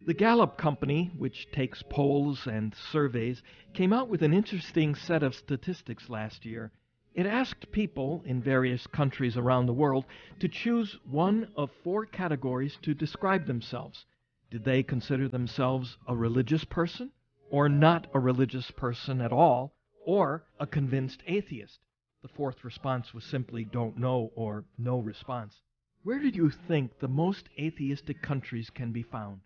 The Gallup Company, which takes polls and surveys, came out with an interesting set of statistics last year. It asked people in various countries around the world to choose one of four categories to describe themselves. Did they consider themselves a religious person, or not a religious person at all, or a convinced atheist? The fourth response was simply don't know or no response. Where do you think the most atheistic countries can be found?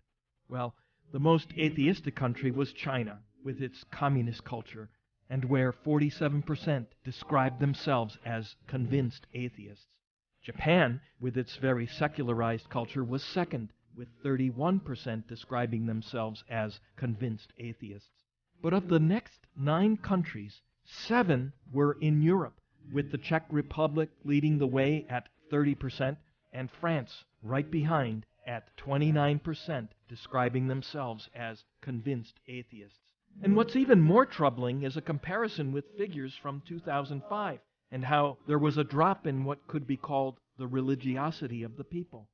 Well, the most atheistic country was China, with its communist culture, and where 47% described themselves as convinced atheists. Japan, with its very secularized culture, was second, with 31% describing themselves as convinced atheists. But of the next 9 countries, 7 were in Europe, with the Czech Republic leading the way at 30%, and France right behind at 29%, describing themselves as convinced atheists. And what's even more troubling is a comparison with figures from 2005 and how there was a drop in what could be called the religiosity of the people.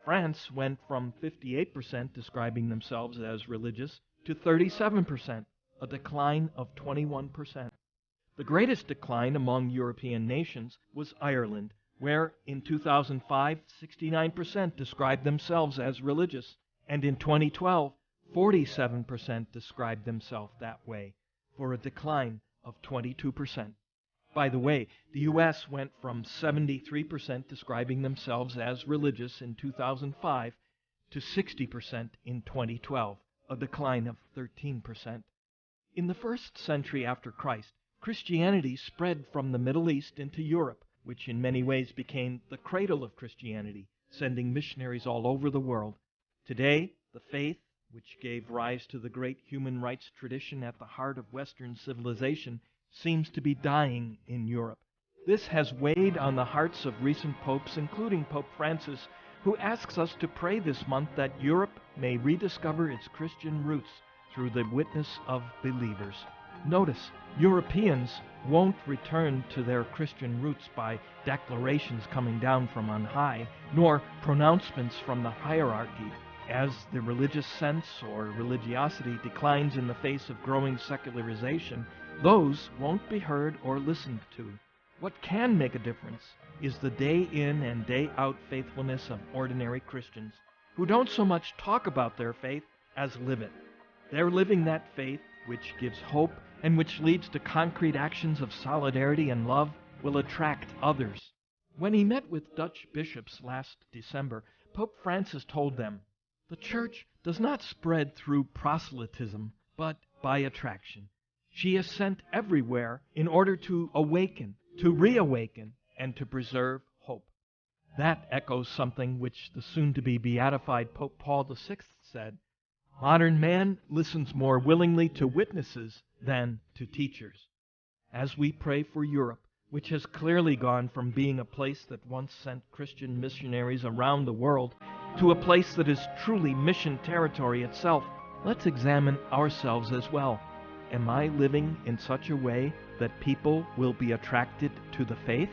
France went from 58% describing themselves as religious to 37%, a decline of 21%. The greatest decline among European nations was Ireland, where in 2005, 69% described themselves as religious, and in 2012, 47% described themselves that way, for a decline of 22%. By the way, the U.S. went from 73% describing themselves as religious in 2005 to 60% in 2012, a decline of 13%. In the first century after Christ, Christianity spread from the Middle East into Europe, which in many ways became the cradle of Christianity, sending missionaries all over the world. Today, the faith, which gave rise to the great human rights tradition at the heart of Western civilization, seems to be dying in Europe. This has weighed on the hearts of recent popes, including Pope Francis, who asks us to pray this month that Europe may rediscover its Christian roots through the witness of believers. Notice, Europeans won't return to their Christian roots by declarations coming down from on high, nor pronouncements from the hierarchy. As the religious sense or religiosity declines in the face of growing secularization, those won't be heard or listened to. What can make a difference is the day in and day out faithfulness of ordinary Christians, who don't so much talk about their faith as live it. They're living that faith which gives hope and which leads to concrete actions of solidarity and love will attract others. When he met with Dutch bishops last December, Pope Francis told them, "The Church does not spread through proselytism, but by attraction. She is sent everywhere in order to awaken, to reawaken, and to preserve hope." That echoes something which the soon-to-be beatified Pope Paul VI said, "Modern man listens more willingly to witnesses than to teachers." As we pray for Europe, which has clearly gone from being a place that once sent Christian missionaries around the world to a place that is truly mission territory itself, let's examine ourselves as well. Am I living in such a way that people will be attracted to the faith?